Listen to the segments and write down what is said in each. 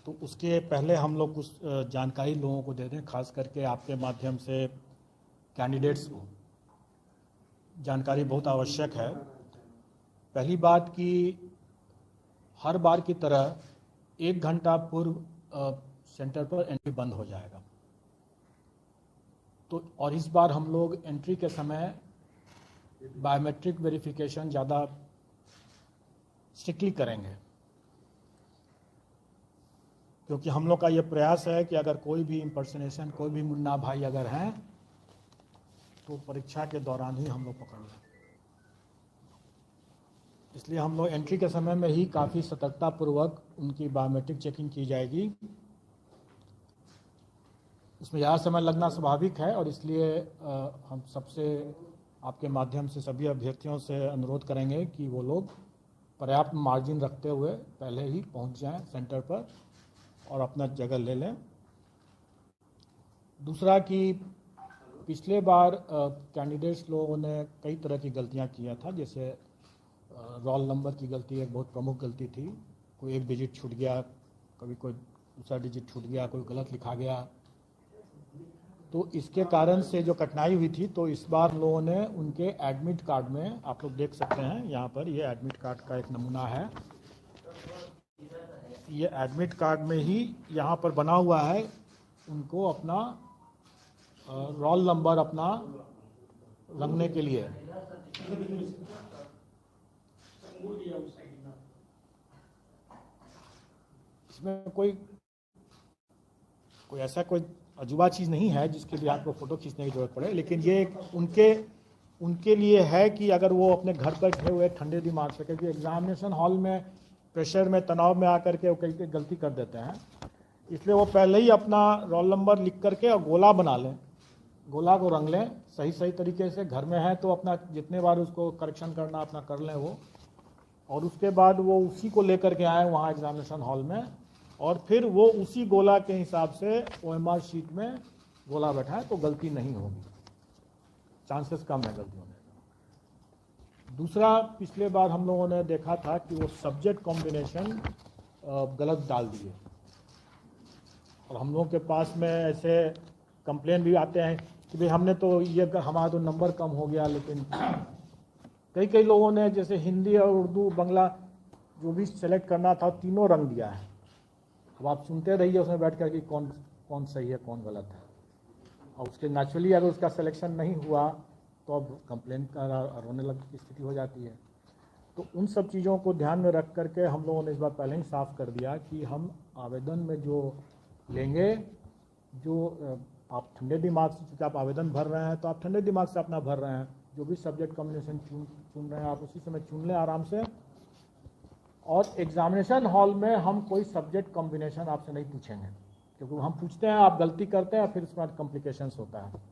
तो उसके पहले हम लोग कुछ जानकारी लोगों को दे दें, खास करके आपके माध्यम से कैंडिडेट्स को जानकारी बहुत आवश्यक है। पहली बात कि हर बार की तरह 1 घंटा पूर्व सेंटर पर एंट्री बंद हो जाएगा। तो और इस बार हम लोग एंट्री के समय बायोमेट्रिक वेरिफिकेशन ज़्यादा स्ट्रिक्टली करेंगे, क्योंकि हम लोग का ये प्रयास है कि अगर कोई भी इम्पर्सनेशन, कोई भी मुन्ना भाई अगर हैं तो परीक्षा के दौरान ही हम लोग पकड़ लें। इसलिए हम लोग एंट्री के समय में ही काफ़ी सतर्कतापूर्वक उनकी बायोमेट्रिक चेकिंग की जाएगी। इसमें ज़्यादा समय लगना स्वाभाविक है और इसलिए हम सबसे आपके माध्यम से सभी अभ्यर्थियों से अनुरोध करेंगे कि वो लोग पर्याप्त मार्जिन रखते हुए पहले ही पहुंच जाएं सेंटर पर और अपना जगह ले लें। दूसरा कि पिछले बार कैंडिडेट्स लोगों ने कई तरह की गलतियां किया था, जैसे रोल नंबर की गलती एक बहुत प्रमुख गलती थी। कोई एक डिजिट छूट गया, कभी कोई दूसरा डिजिट छूट गया, कोई गलत लिखा गया। तो इसके कारण से जो कठिनाई हुई थी, तो इस बार लोगों ने उनके एडमिट कार्ड में, आप लोग देख सकते हैं यहाँ पर, ये एडमिट कार्ड का एक नमूना है। ये एडमिट कार्ड में ही यहाँ पर बना हुआ है, उनको अपना रोल नंबर अपना रंगने के लिए। इसमें कोई ऐसा कोई अजूबा चीज़ नहीं है जिसके लिए आपको फ़ोटो खींचने की जरूरत पड़े, लेकिन ये उनके लिए है कि अगर वो अपने घर पर खड़े हुए ठंडे दिमाग से, क्योंकि एग्जामिनेशन हॉल में प्रेशर में, तनाव में आकर के वो कई गलती कर देते हैं, इसलिए वो पहले ही अपना रोल नंबर लिख करके और गोला बना लें, गोला को रंग लें सही तरीके से। घर में है तो अपना जितने बार उसको करेक्शन करना अपना कर लें वो, और उसके बाद वो उसी को लेकर के आए वहाँ एग्जामिनेशन हॉल में, और फिर वो उसी गोला के हिसाब से OMR शीट में गोला बैठाएं, तो गलती नहीं होगी, चांसेस कम है गलती होने का। दूसरा, पिछले बार हम लोगों ने देखा था कि वो सब्जेक्ट कॉम्बिनेशन गलत डाल दिए, और हम लोगों के पास में ऐसे कंप्लेन भी आते हैं कि भाई हमने तो ये, हमारा तो नंबर कम हो गया, लेकिन कई लोगों ने जैसे हिंदी और उर्दू बांग्ला जो भी सेलेक्ट करना था तीनों रंग दिया है। अब आप सुनते रहिए उसमें बैठ कर कि कौन सही है कौन गलत है, और उसके नेचुरली अगर उसका सिलेक्शन नहीं हुआ तो अब कंप्लेन का रोने लग की स्थिति हो जाती है। तो उन सब चीज़ों को ध्यान में रख करके हम लोगों ने इस बार पहले ही साफ कर दिया कि हम आवेदन में जो लेंगे, जो आप ठंडे दिमाग से, चूँकि आप आवेदन भर रहे हैं तो आप ठंडे दिमाग से अपना भर रहे हैं, जो भी सब्जेक्ट कॉम्बिनेशन चुन रहे हैं आप उसी समय चुन लें आराम से। और एग्जामिनेशन हॉल में हम कोई सब्जेक्ट कॉम्बिनेशन आपसे नहीं पूछेंगे, क्योंकि हम पूछते हैं आप गलती करते हैं, फिर उसके बाद कॉम्प्लिकेशंस होता है।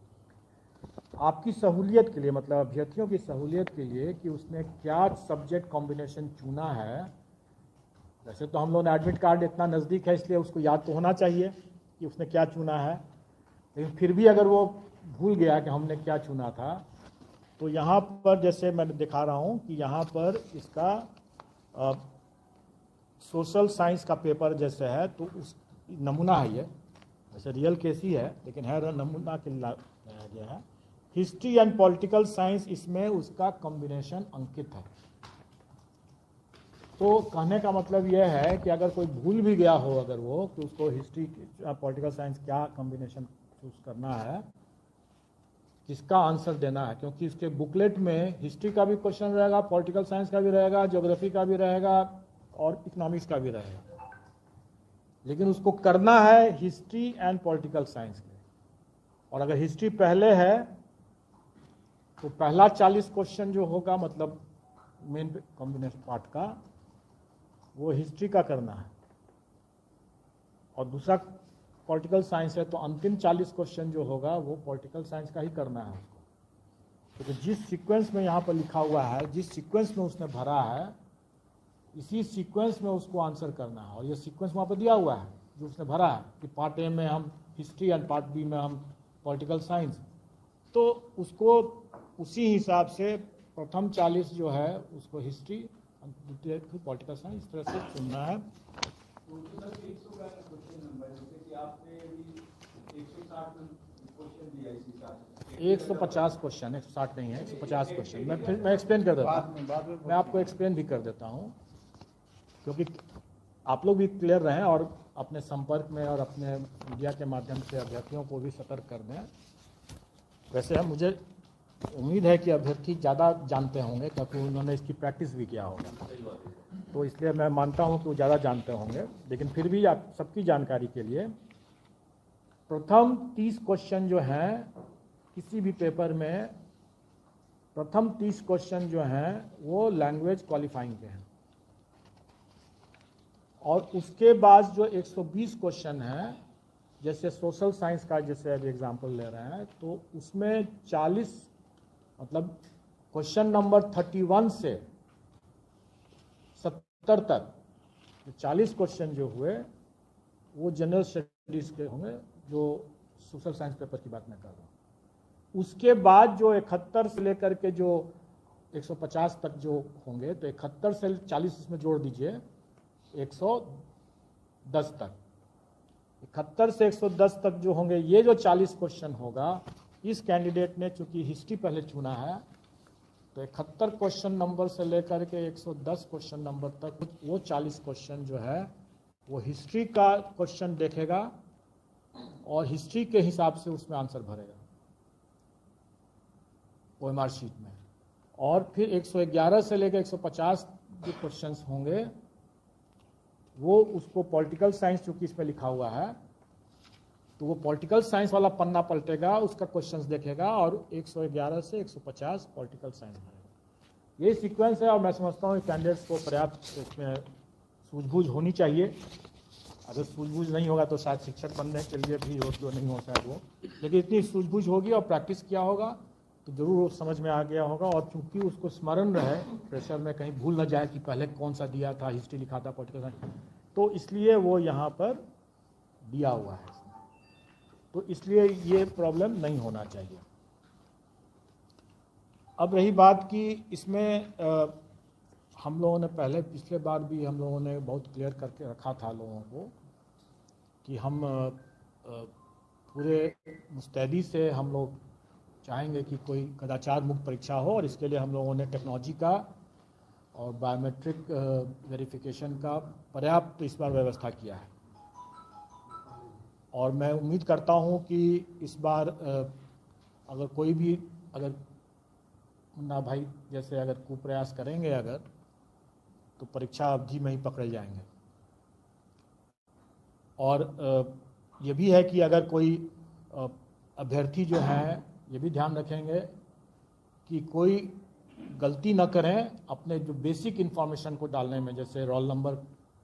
आपकी सहूलियत के लिए, मतलब अभ्यर्थियों की सहूलियत के लिए कि उसने क्या सब्जेक्ट कॉम्बिनेशन चुना है। वैसे तो हम लोग ने एडमिट कार्ड इतना नज़दीक है इसलिए उसको याद तो होना चाहिए कि उसने क्या चुना है, लेकिन फिर भी अगर वो भूल गया कि हमने क्या चुना था, तो यहाँ पर जैसे मैं दिखा रहा हूँ कि यहाँ पर इसका सोशल साइंस का पेपर जैसे है, तो उस नमूना है ये, वैसे रियल केस ही है लेकिन है नमूना के लिए है। हिस्ट्री एंड पॉलिटिकल साइंस, इसमें उसका कॉम्बिनेशन अंकित है। तो कहने का मतलब यह है कि अगर कोई भूल भी गया हो अगर वो, तो उसको हिस्ट्री पॉलिटिकल साइंस क्या कॉम्बिनेशन चूज करना है, किसका आंसर देना है, क्योंकि इसके बुकलेट में हिस्ट्री का भी क्वेश्चन रहेगा, पॉलिटिकल साइंस का भी रहेगा, ज्योग्राफी का भी रहेगा और इकोनॉमिक्स का भी रहेगा, लेकिन उसको करना है हिस्ट्री एंड पॉलिटिकल साइंस में। और अगर हिस्ट्री पहले है तो पहला 40 क्वेश्चन जो होगा, मतलब मेन कॉम्बिनेशन पार्ट का, वो हिस्ट्री का करना है, और दूसरा पॉलिटिकल साइंस है तो अंतिम 40 क्वेश्चन जो होगा वो पॉलिटिकल साइंस का ही करना है उसको। तो जिस सीक्वेंस में यहाँ पर लिखा हुआ है, जिस सीक्वेंस में उसने भरा है, इसी सीक्वेंस में उसको आंसर करना है। और ये सीक्वेंस वहाँ पर दिया हुआ है जो उसने भरा है कि पार्ट ए में हम हिस्ट्री एंड पार्ट बी में हम पॉलिटिकल साइंस, तो उसको उसी हिसाब से प्रथम 40 जो है उसको हिस्ट्री, द्वितीय पॉलिटिकल साइंस, इस तरह से चुनना है। 150 क्वेश्चन, 160 नहीं है, 150 क्वेश्चन। मैं एक्सप्लेन कर देता हूँ, मैं आपको एक्सप्लेन भी कर देता हूँ, क्योंकि आप लोग भी क्लियर रहें और अपने संपर्क में और अपने मीडिया के माध्यम से अभ्यर्थियों को भी सतर्क कर दें। वैसे मुझे उम्मीद है कि अभ्यर्थी ज़्यादा जानते होंगे, क्योंकि उन्होंने इसकी प्रैक्टिस भी किया होगा, तो इसलिए मैं मानता हूं कि वो ज़्यादा जानते होंगे। लेकिन फिर भी आप सबकी जानकारी के लिए, प्रथम 30 क्वेश्चन जो हैं किसी भी पेपर में, प्रथम 30 क्वेश्चन जो हैं वो लैंग्वेज क्वालिफाइंग के हैं, और उसके बाद जो 120 क्वेश्चन हैं, जैसे सोशल साइंस का जैसे अभी एग्जाम्पल ले रहे हैं, तो उसमें 40 मतलब क्वेश्चन नंबर 31 से 70 तक 40 क्वेश्चन जो हुए वो जनरल स्टडीज़ के होंगे, जो सोशल साइंस पेपर की बात मैं कर रहा हूँ। उसके बाद जो 71 से लेकर के जो 150 तक जो होंगे, तो 71 से 40 इसमें जोड़ दीजिए, 110 तक, 71 से 110 तक जो होंगे, ये जो 40 क्वेश्चन होगा, इस कैंडिडेट ने चूंकि हिस्ट्री पहले चुना है, तो 71 क्वेश्चन नंबर से लेकर के 110 क्वेश्चन नंबर तक वो 40 क्वेश्चन जो है वो हिस्ट्री का क्वेश्चन देखेगा और हिस्ट्री के हिसाब से उसमें आंसर भरेगा OMR शीट में। और फिर 111 से लेकर 150 जो क्वेश्चंस होंगे वो उसको पॉलिटिकल साइंस, चूंकि इसमें लिखा हुआ है, तो वो पॉलिटिकल साइंस वाला पन्ना पलटेगा, उसका क्वेश्चंस देखेगा, और 111 से 150 पॉलिटिकल साइंस भरेगा। ये सीक्वेंस है, और मैं समझता हूँ कैंडिडेट्स को पर्याप्त इसमें सूझबूझ होनी चाहिए। अगर सूझबूझ नहीं होगा तो शायद शिक्षक बनने के लिए भी हो, तो नहीं हो शायद वो, लेकिन इतनी सूझबूझ होगी और प्रैक्टिस किया होगा तो जरूर वो समझ में आ गया होगा। और चूंकि उसको स्मरण रहे, प्रेशर में कहीं भूल न जाए कि पहले कौन सा दिया था, हिस्ट्री लिखा था, पॉलिटिकल साइंस, तो इसलिए वो यहाँ पर दिया हुआ है। तो इसलिए ये प्रॉब्लम नहीं होना चाहिए। अब रही बात कि इसमें हम लोगों ने पहले पिछले बार भी हम लोगों ने बहुत क्लियर करके रखा था लोगों को कि हम पूरे मुस्तैदी से हम लोग चाहेंगे कि कोई कदाचार मुक्त परीक्षा हो, और इसके लिए हम लोगों ने टेक्नोलॉजी का और बायोमेट्रिक वेरिफिकेशन का पर्याप्त इस बार व्यवस्था किया है। और मैं उम्मीद करता हूं कि इस बार अगर कोई भी, अगर मुन्ना भाई जैसे अगर कुप्रयास करेंगे अगर, तो परीक्षा अवधि में ही पकड़े जाएंगे। और ये भी है कि अगर कोई अभ्यर्थी जो हैं ये भी ध्यान रखेंगे कि कोई गलती न करें अपने जो बेसिक इन्फॉर्मेशन को डालने में, जैसे रोल नंबर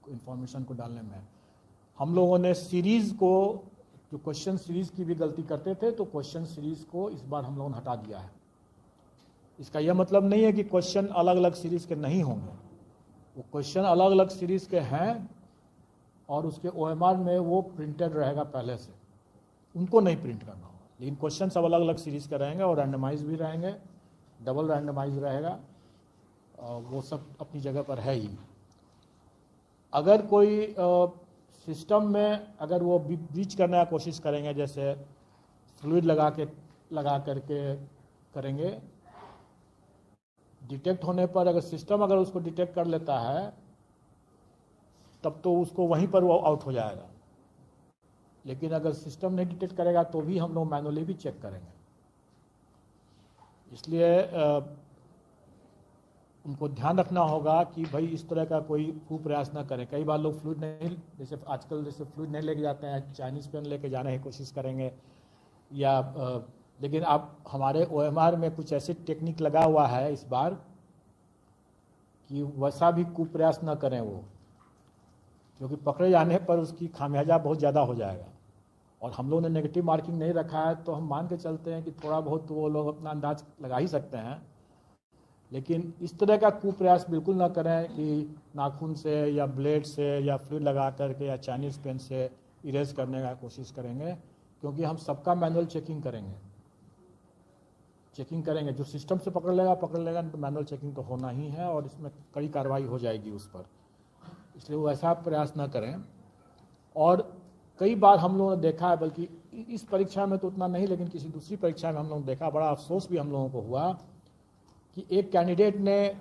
इन्फॉर्मेशन को डालने में। हम लोगों ने सीरीज़ को, जो क्वेश्चन सीरीज़ की भी गलती करते थे, तो क्वेश्चन सीरीज़ को इस बार हम लोगों ने हटा दिया है। इसका यह मतलब नहीं है कि क्वेश्चन अलग अलग सीरीज़ के नहीं होंगे, वो क्वेश्चन अलग अलग सीरीज़ के हैं, और उसके OMR में वो प्रिंटेड रहेगा पहले से, उनको नहीं प्रिंट करना होगा। लेकिन क्वेश्चन सब अलग अलग सीरीज़ के रहेंगे, और रैंडमाइज भी रहेंगे, डबल रैंडमाइज रहेगा, वो सब अपनी जगह पर है ही। अगर कोई सिस्टम में अगर वो ब्रीच करने की कोशिश करेंगे, जैसे फ्लूइड लगा करके करेंगे, डिटेक्ट होने पर अगर सिस्टम अगर उसको डिटेक्ट कर लेता है तब तो उसको वहीं पर वो आउट हो जाएगा। लेकिन अगर सिस्टम नहीं डिटेक्ट करेगा तो भी हम लोग मैनुअली भी चेक करेंगे। इसलिए उनको ध्यान रखना होगा कि भाई इस तरह का कोई प्रयास ना करें। कई बार लोग फ्लूइड नहीं, जैसे आजकल जैसे फ्लूइड नहीं लेके जाते हैं, चाइनीज़ पेन लेके जाने की कोशिश करेंगे, या लेकिन आप हमारे OMR में कुछ ऐसे टेक्निक लगा हुआ है इस बार कि वैसा भी कुप्रयास न करें वो, क्योंकि पकड़े जाने पर उसकी खामियाजा बहुत ज़्यादा हो जाएगा। और हम लोगों ने नेगेटिव मार्किंग नहीं रखा है, तो हम मान के चलते हैं कि थोड़ा बहुत वो लोग अपना अंदाज लगा ही सकते हैं। लेकिन इस तरह का कुप्रयास बिल्कुल ना करें कि नाखून से या ब्लेड से या फ्लूइड लगा करके या चाइनीज़ पेन से इरेज करने का कोशिश करेंगे, क्योंकि हम सबका मैनुअल चेकिंग करेंगे। जो सिस्टम से पकड़ लेगा तो मैनुअल चेकिंग तो होना ही है, और इसमें कड़ी कार्रवाई हो जाएगी उस पर। इसलिए वो ऐसा प्रयास ना करें। और कई बार हम लोगों ने देखा है, बल्कि इस परीक्षा में तो उतना नहीं, लेकिन किसी दूसरी परीक्षा में हम लोगों ने देखा, बड़ा अफसोस भी हम लोगों को हुआ कि एक कैंडिडेट ने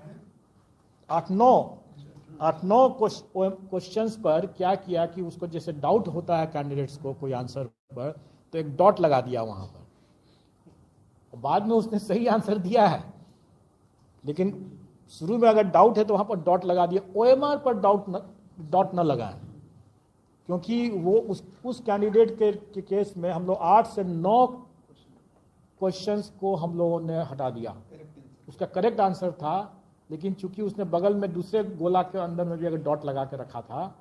8-9 क्वेश्चंस पर क्या किया कि उसको जैसे डाउट होता है कैंडिडेट्स को कोई आंसर पर, तो एक डॉट लगा दिया वहां पर। बाद में उसने सही आंसर दिया है, लेकिन शुरू में अगर डाउट है तो वहां पर डॉट लगा दिया। ओएमआर पर डॉट न लगाएं, क्योंकि वो उस कैंडिडेट के केस में हम लोग 8 से 9 क्वेश्चंस को हम लोगों ने हटा दिया। उसका करेक्ट आंसर था, लेकिन चूंकि उसने बगल में दूसरे गोला के अंदर में भी अगर डॉट लगा के रखा था,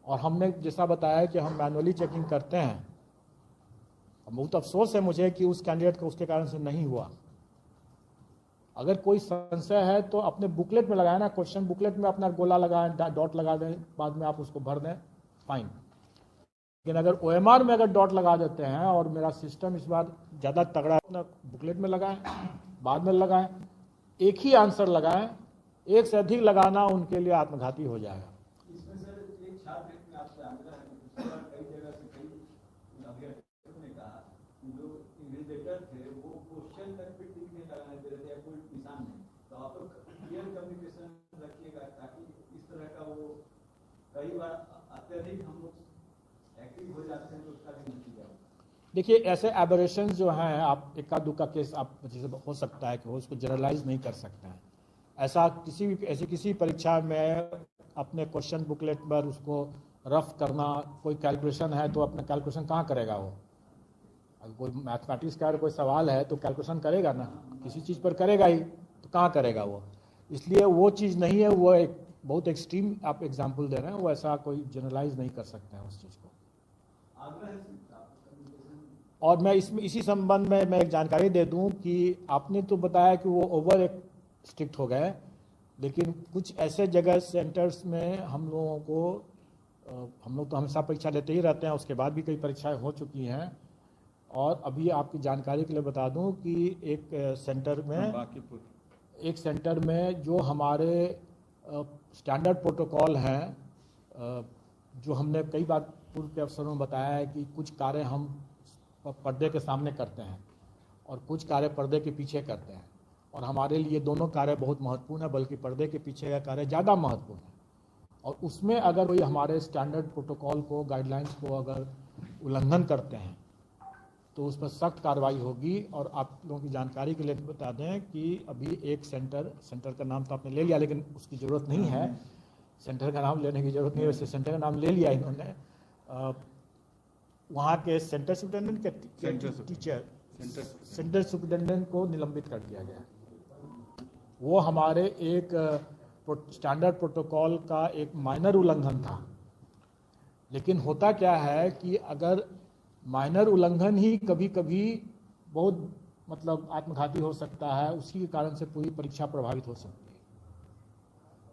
और हमने जैसा बताया कि हम मैनुअली चेकिंग करते हैं, बहुत अफसोस है मुझे कि उस कैंडिडेट को उसके कारण से नहीं हुआ। अगर कोई संशय है तो अपने बुकलेट में लगाए ना, क्वेश्चन बुकलेट में अपना गोला लगाएं, डॉट लगा दें, बाद में आप उसको भर दें, फाइन। लेकिन अगर ओएमआर में अगर डॉट लगा देते हैं, और मेरा सिस्टम इस बार ज़्यादा तगड़ा है, अपना बुकलेट में लगाएं, बाद में लगाएं, एक ही आंसर लगाएं, एक से अधिक लगाना उनके लिए आत्मघाती हो जाएगा। इसमें सर एक छात्र ने आपसे आग्रह है कि कई जगह से कई अभ्यर्थियों ने कहा जो इन्विजिलेटर थे वो क्वेश्चन तक भी ठीक नहीं लगाने दे रहे थे, कोई निशान नहीं, तो आप लोग क्लियर कम्युनिकेशन रखिएगा ताकि इस तरह का वो कई बार अत्यधिक हम लोग एक्टिव हो जाते हैं तो उसका भी नतीजा। देखिए, ऐसे एबरेशंस जो हैं, आप इक्का दुक्का केस आप जैसे हो सकता है कि वो उसको जनरलाइज नहीं कर सकते हैं। ऐसा किसी परीक्षा में अपने क्वेश्चन बुकलेट पर उसको रफ करना, कोई कैलकुलेशन है तो अपना कैलकुलेशन कहाँ करेगा वो? अगर कोई मैथमेटिक्स का कोई सवाल है तो कैलकुलेशन करेगा ना, किसी चीज़ पर करेगा ही, तो कहाँ करेगा वो? इसलिए वो चीज़ नहीं है, वो एक बहुत एक्सट्रीम आप एग्जाम्पल दे रहे हैं, वो ऐसा कोई जनरलाइज नहीं कर सकते हैं उस चीज़ को। और मैं इसमें इसी संबंध में मैं एक जानकारी दे दूं कि आपने तो बताया कि वो ओवर स्ट्रिक्ट हो गए, लेकिन कुछ ऐसे जगह सेंटर्स में हम लोग तो हमेशा परीक्षा लेते ही रहते हैं, उसके बाद भी कई परीक्षाएं हो चुकी हैं। और अभी आपकी जानकारी के लिए बता दूं कि एक सेंटर में जो हमारे स्टैंडर्ड प्रोटोकॉल हैं, जो हमने कई बार पूर्व के अवसरों में बताया है कि कुछ कार्य हम पर्दे के सामने करते हैं और कुछ कार्य पर्दे के पीछे करते हैं, और हमारे लिए दोनों कार्य बहुत महत्वपूर्ण है, बल्कि पर्दे के पीछे का कार्य ज़्यादा महत्वपूर्ण है। और उसमें अगर कोई हमारे स्टैंडर्ड प्रोटोकॉल को, गाइडलाइंस को अगर उल्लंघन करते हैं तो उस पर सख्त कार्रवाई होगी। और आप लोगों की जानकारी के लिए बता दें कि अभी एक सेंटर का नाम तो आपने ले लिया, लेकिन उसकी ज़रूरत नहीं है, सेंटर का नाम लेने की ज़रूरत नहीं है, वैसे सेंटर का नाम ले लिया इन्होंने। वहाँ के सेंटर सुपरिटेंडेंट के टीचर सेंटर सुपरिटेंडेंट को निलंबित कर दिया गया। वो हमारे एक स्टैंडर्ड प्रोटोकॉल का एक माइनर उल्लंघन था। लेकिन होता क्या है कि अगर माइनर उल्लंघन ही कभी कभी बहुत मतलब आत्मघाती हो सकता है, उसी के कारण से पूरी परीक्षा प्रभावित हो सकती है।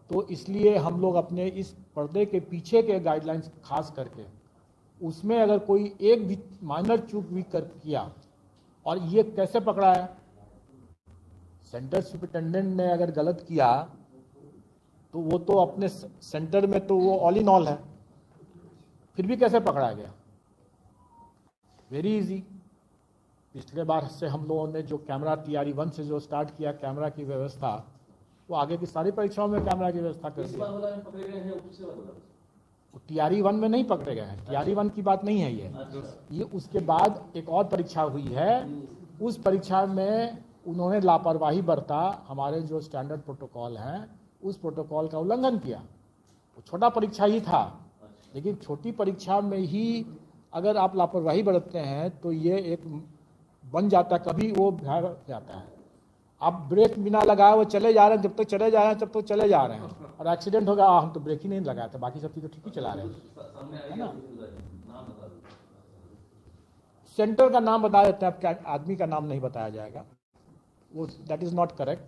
तो इसलिए हम लोग अपने इस पर्दे के पीछे के गाइडलाइंस खास करके, उसमें अगर कोई एक भी माइनर चूक भी किया, और ये कैसे पकड़ा है, सेंटर सुपरिटेंडेंट ने अगर गलत किया तो वो तो अपने सेंटर में तो वो ऑल इन ऑल है, फिर भी कैसे पकड़ा गया? Very easy. पिछले बार से हम लोगों ने जो कैमरा TRE 1 से जो स्टार्ट किया कैमरा की व्यवस्था, वो आगे की सारी परीक्षाओं में कैमरा की व्यवस्था कर दिया। TRE 1 में नहीं पकड़े गए हैं, TRE 1 की बात नहीं है ये उसके बाद एक और परीक्षा हुई है, उस परीक्षा में उन्होंने लापरवाही बरता, हमारे जो स्टैंडर्ड प्रोटोकॉल हैं उस प्रोटोकॉल का उल्लंघन किया। वो छोटा परीक्षा ही था, लेकिन छोटी परीक्षा में ही अगर आप लापरवाही बरतते हैं तो ये एक बन जाता, कभी वो भर जाता है। आप ब्रेक बिना लगाए वो चले जा रहे हैं, जब तक चले जा रहे हैं तब तक चले जा रहे हैं, और एक्सीडेंट हो गया, हम तो ब्रेक ही नहीं लगाए थे, बाकी सब चीज़ तो ठीक ही चला रहे हैं, है ना। सेंटर का नाम बता देते हैं, आपके आदमी का नाम नहीं बताया जाएगा, वो that is not correct.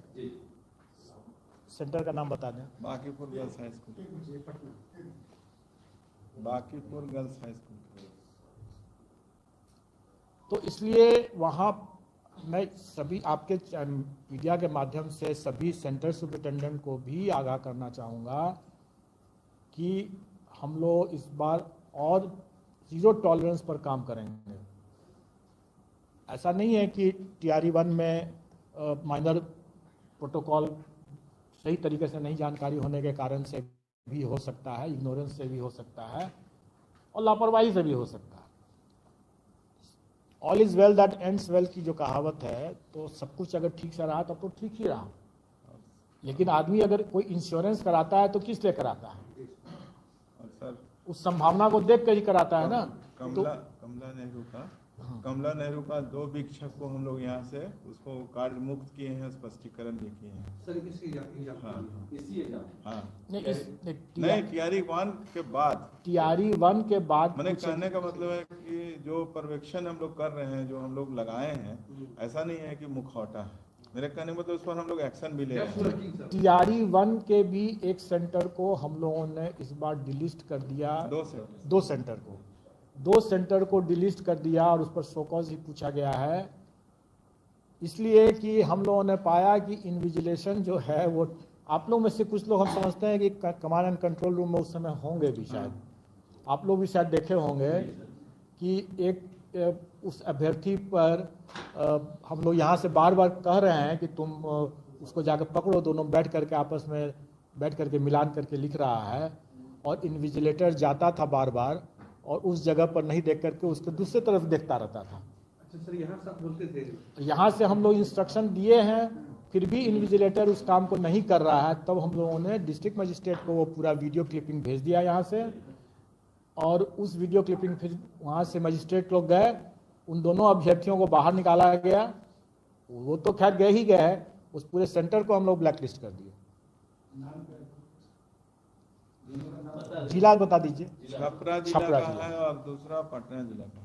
Centre का नाम बता दें। Bankipur girls high school, Bankipur girls high school. तो इसलिए वहाँ मैं सभी आपके मीडिया के माध्यम से सभी सेंटर सुपरिटेंडेंट को भी आगाह करना चाहूँगा कि हम लोग इस बार और जीरो टॉलरेंस पर काम करेंगे। ऐसा नहीं है कि TRE-1 में माइनर प्रोटोकॉल सही तरीके से नहीं जानकारी होने के कारण से भी हो सकता है, इग्नोरेंस से भी हो सकता है और लापरवाही से भी हो सकता है। All is well that ends well की जो कहावत है, तो सब कुछ अगर ठीक से रहा तब तो ठीक ही रहा। लेकिन आदमी अगर कोई इंश्योरेंस कराता है तो किस लिए कराता है? और सर उस संभावना को देख कर ही कराता है ना। कमला नेहरू का 2 वीक्षक को हम लोग यहाँ से उसको कार्य मुक्त किए हैं, स्पष्टीकरण भी किए हैं सर। किसी एग्जाम इसी एग्जाम हाँ नहीं, TRE-1 के बाद TRE-1 के बाद मैंने कहने का मतलब है कि जो पर्यवेक्षण हम लोग कर रहे हैं, जो हम लोग लगाए हैं, ऐसा नहीं है कि मुखौटा है। मेरे कहने का मतलब उस पर हम लोग एक्शन भी ले रहे हैं। TRE-1 के भी एक सेंटर को हम लोगों ने इस बार डिलिस्ट कर दिया। 2 सेंटर को डिलिस्ट कर दिया और उस पर शोकॉज ही पूछा गया है, इसलिए कि हम लोगों ने पाया कि इन्विजिलेशन जो है वो, आप लोग में से कुछ लोग हम समझते हैं कि कमांड एंड कंट्रोल रूम में उस समय होंगे भी, शायद आप लोग भी शायद देखे होंगे कि एक उस अभ्यर्थी पर हम लोग यहाँ से बार बार कह रहे हैं कि तुम उसको जाकर पकड़ो, दोनों बैठ करके आपस में बैठ करके मिलान करके लिख रहा है, और इन्विजिलेटर जाता था बार बार और उस जगह पर नहीं देख करके उसके दूसरी तरफ देखता रहता था। अच्छा सर, यहाँ सब बोलते थे, यहाँ से हम लोग इंस्ट्रक्शन दिए हैं, फिर भी इन्विजिलेटर उस काम को नहीं कर रहा है। तब हम लोगों ने डिस्ट्रिक्ट मजिस्ट्रेट को वो पूरा वीडियो क्लिपिंग भेज दिया यहाँ से, और उस वीडियो क्लिपिंग फिर वहाँ से मजिस्ट्रेट लोग गए, उन दोनों अभ्यर्थियों को बाहर निकाला गया। वो तो खैर गए ही गए, उस पूरे सेंटर को हम लोग ब्लैक लिस्ट कर दिए। जिला बता दीजिए। छपरा जिला का है और दूसरा पटना जिला का।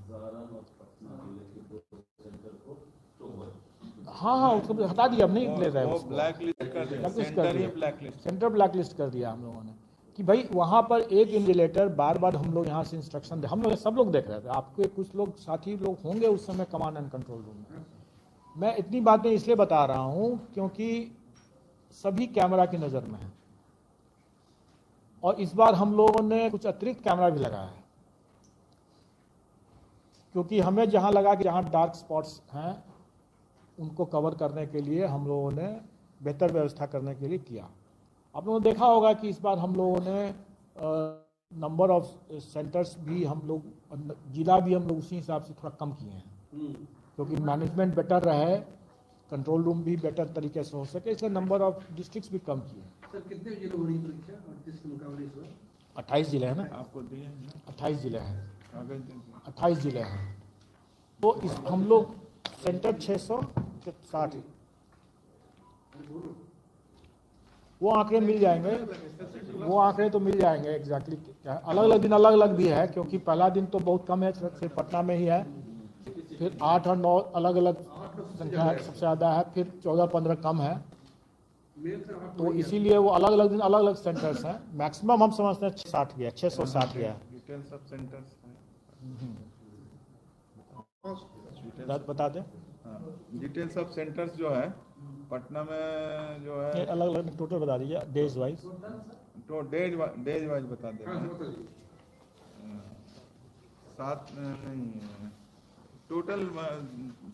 हाँ, उसको हटा दिया, हम नहीं ले रहे हैं उसको। ब्लैक लिस्ट कर दिया, सेंटर ब्लैक लिस्ट कर दिया हम लोगों ने कि भाई वहाँ पर एक इन्विजिलेटर बार बार, हम लोग यहाँ से इंस्ट्रक्शन दे, हम लोग सब लोग देख रहे थे, आपके कुछ लोग साथी लोग होंगे उस समय कमांड एंड कंट्रोल रूम में। मैं इतनी बातें इसलिए बता रहा हूँ क्योंकि सभी कैमरा की नज़र में है, और इस बार हम लोगों ने कुछ अतिरिक्त कैमरा भी लगाया है, क्योंकि हमें जहां लगा कि जहां डार्क स्पॉट्स हैं उनको कवर करने के लिए हम लोगों ने बेहतर व्यवस्था करने के लिए किया। आप लोगों ने देखा होगा कि इस बार हम लोगों ने नंबर ऑफ सेंटर्स भी, हम लोग जिला भी हम लोग उसी हिसाब से थोड़ा कम किए हैं, क्योंकि मैनेजमेंट बेटर रहे, कंट्रोल रूम भी बेटर तरीके से हो सके, इसलिए नंबर ऑफ डिस्ट्रिक्ट्स भी कम किए। सर कितने जिलों हो रही परीक्षा और किसके मुकाबले इस बार? 28 जिले हैं ना, आपको दिए हैं 28 जिले हैं, कागज दे दिए। 28 जिले हैं। तो इस हम लोग सेंटर 660, वो आंकड़े मिल जाएंगे, वो आंकड़े तो मिल जाएंगे एग्जैक्टली क्या। अलग अलग दिन अलग अलग भी है, क्योंकि पहला दिन तो बहुत कम है, सिर्फ पटना में ही है, फिर 8 और 9 अलग अलग संख्या सबसे ज़्यादा है, फिर 14-15 कम है। तो इसीलिए वो अलग अलग दिन अलग अलग सेंटर्स हैं। मैक्सिमम हम समझते हैं 660 गया, 660 गया। डिटेल सब सेंटर्स बता दें, डिटेल सब सेंटर्स जो है पटना में जो है, अलग अलग टोटल बता दीजिए डेज वाइज। तो डेज वाइज बता दे रहे हैं। 7 नहीं, टोटल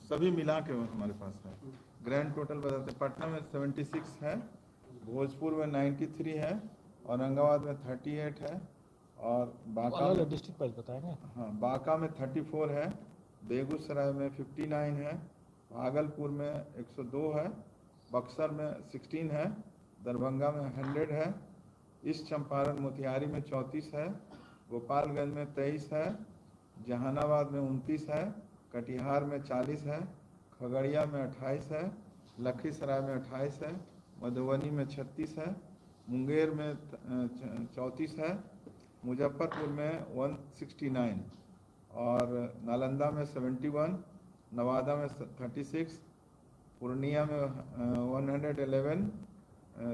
सभी मिला के हमारे पास है। ग्रैंड टोटल बताते, पटना में 76 है, भोजपुर में 93 है, औरंगाबाद में 38 है, और बांका में डिस्ट्रिक्ट वाइज बताएंगे। हाँ, बांका में 34 है, बेगूसराय में 59 है, भागलपुर में 102 है, बक्सर में 16 है, दरभंगा में 100 है, ईस्ट चंपारण मोतिहारी में 34 है, गोपालगंज में 23 है, जहानाबाद में 29 है, कटिहार में 40 है, खगड़िया में 28 है, लखीसराय में 28 है, मधुबनी में 36 है, मुंगेर में 34 है, मुजफ्फरपुर में 169, और नालंदा में 71, नवादा में 36, पूर्णिया में 111,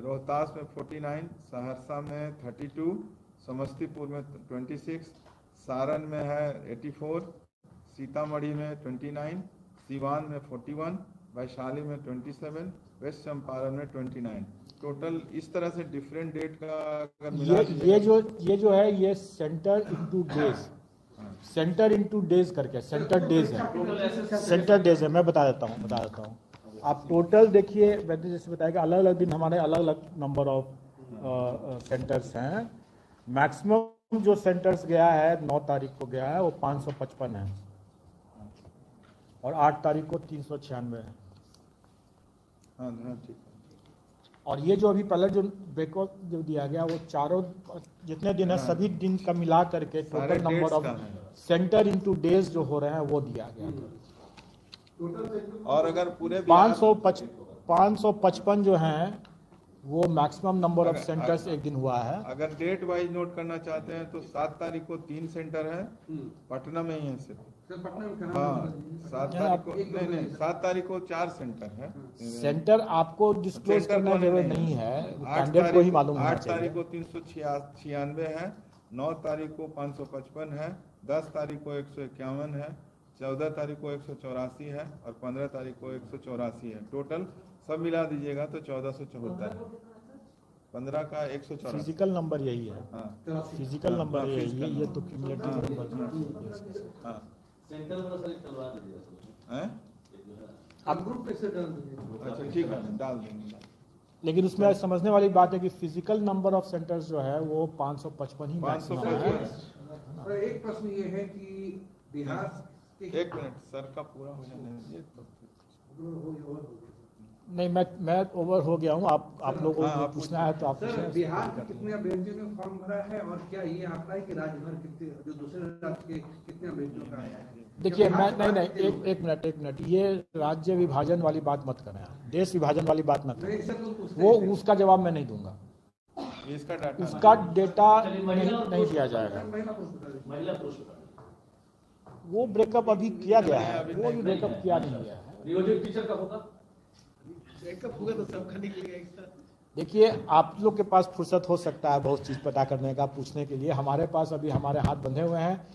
रोहतास में 49, सहरसा में 32, समस्तीपुर में 26, सारण में है 84, सीतामढ़ी में 29, सीवान में 41, वैशाली में 27, वेस्ट चंपारण में 29। टोटल इस तरह से डिफरेंट डेट का अगर मिला ये जो है ये centre into days, centre into days करके, सेंटर डेज है, सेंटर डेज है। मैं बता देता हूँ। आप टोटल देखिए, मैंने जैसे बताया कि अलग अलग दिन हमारे अलग अलग नंबर ऑफ सेंटर्स हैं। मैक्सिमम जो सेंटर्स गया है 9 तारीख को गया है वो 555 है और 8 तारीख को 396 है। हाँ ठीक है। और ये जो अभी पहले जो ब्रेकआउट जो दिया गया वो चारों जितने दिन है सभी दिन का मिला करके total number of centre into days जो हो रहे हैं वो दिया गया था। और अगर पूरे 555 जो हैं वो मैक्सिमम नंबर ऑफ सेंटर्स एक दिन हुआ है। अगर डेट वाइज नोट करना चाहते हैं तो 7 तारीख को 3 सेंटर है, पटना में ही है सिर्फ। हाँ 7 तारीख को नहीं 7 तारीख को 4 सेंटर है। सेंटर आपको डिस्क्लोज करना जरूरत नहीं है, कैंडिडेट को ही मालूम होना 8 चाहिए। तारीख को 396 है, 9 तारीख को 555 है, 10 तारीख को 151 है, 14 तारीख को 184 है और 15 तारीख को 184 है। टोटल सब मिला दीजिएगा तो 1474 है। 15 का 184 फिजिकल नंबर यही है। हाँ फिजिकल नंबर यही है, ये तो क्यूमुलेटिव नंबर है। हाँ सेंटर वाला सेलेक्ट करवा दीजिए। हैं? आप ग्रुप कैसे डाल दीजिए? अच्छा ठीक है डाल देंगे। लेकिन उसमें समझने वाली बात है कि फिजिकल नंबर ऑफ सेंटर्स जो है वो 555 ही मैक्सिमम है। 555। और एक प्रश्न ये है कि बिहार के 1 मिनट सर का पूरा हो जाने दीजिए। नहीं मैं ओवर हो गया हूँ। आप लोगों को हाँ, पूछना है तो आप सर पूछें। बिहार के कितने अभ्यर्थियों ने फॉर्म भरा है और क्या ये आंकड़ा है कि राज्य भर कितने जो दूसरे राज्य के कितने अभ्यर्थियों का आया है? देखिए मैं नहीं एक मिनट ये राज्य विभाजन वाली बात मत करें, देश विभाजन वाली बात मत नहीं करें। सर तो पूछते वो हैं। उसका जवाब मैं नहीं दूंगा, इसका डाटा उसका डेटा नहीं दिया जाएगा। महिला पुरुष बता दीजिए। महिला पुरुष का वो ब्रेकअप अभी किया गया है, वो भी ब्रेकअप किया नहीं गया है। नियोजित टीचर का होगा। देखिए आप लोग के पास फुर्सत हो सकता है बहुत चीज़ पता करने का, पूछने के लिए। हमारे पास अभी हमारे हाथ बंधे हुए हैं।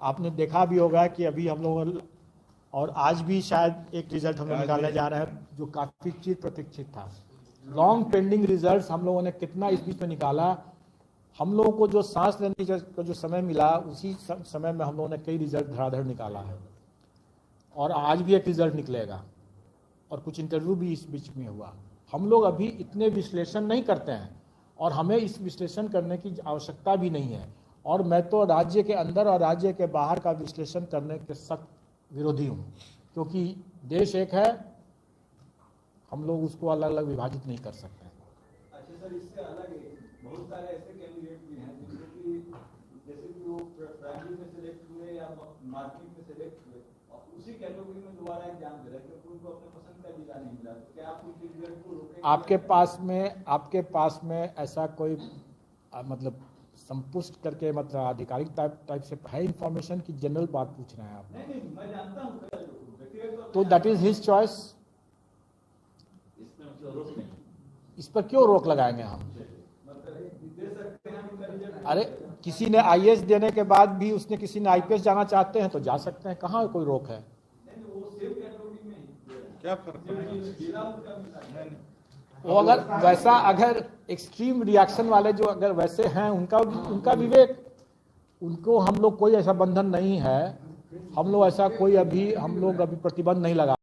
आपने देखा भी होगा कि अभी हम लोग और आज भी शायद एक रिजल्ट हम लोग निकालने जा रहे हैं जो काफ़ी चिर प्रतीक्षित था। लॉन्ग पेंडिंग रिजल्ट्स हम लोगों ने कितना इस बीच में निकाला। हम लोगों को जो सांस लेने का जो समय मिला उसी समय में हम लोगों ने कई रिजल्ट धड़ाधड़ निकाला है और आज भी एक रिजल्ट निकलेगा और कुछ इंटरव्यू भी इस बीच में हुआ। हम लोग अभी इतने विश्लेषण नहीं करते हैं और हमें इस विश्लेषण करने की आवश्यकता भी नहीं है। और मैं तो राज्य के अंदर और राज्य के बाहर का विश्लेषण करने के सख्त विरोधी हूँ, क्योंकि देश एक है, हम लोग उसको अलग अलग विभाजित नहीं कर सकते। अच्छा सर, इससे अलग है बहुत सारे ऐसे कैंडिडेट भी हैं जिनको कि जैसे कि वो प्राइमरी में सेलेक्ट हुए या मार्केट में सेलेक्ट हुए और उसी कैटेगरी में दोबारा एग्जाम दे रहे क्योंकि उनको अपने पसंद का जिला नहीं मिला। तो क्या आप उनके रिजल्ट को रोकेंगे? आपके पास में ऐसा कोई मतलब संपुष्ट करके मतलब आधिकारिक टाइप से है इंफॉर्मेशन की जनरल बात पूछ रहे हैं आप? नहीं मैं जानता हूँ तो दैट इज हिज चॉइस। इसमें मतलब रोक नहीं, इस पर क्यों रोक लगाएंगे हम? दे सकते हैं उनका रिजल्ट। अरे किसी ने आईएएस देने के बाद भी उसने किसी ने आईपीएस जाना चाहते हैं तो जा सकते हैं, कहाँ कोई रोक है? नहीं वो सेम कैटेगरी में ही क्या फर्क पड़ेगा? जिला उनका मिला है। वो अगर एक्सट्रीम रिएक्शन वाले जो अगर वैसे हैं उनका विवेक, उनको हम लोग कोई ऐसा बंधन नहीं है। हम लोग अभी प्रतिबंध नहीं लगा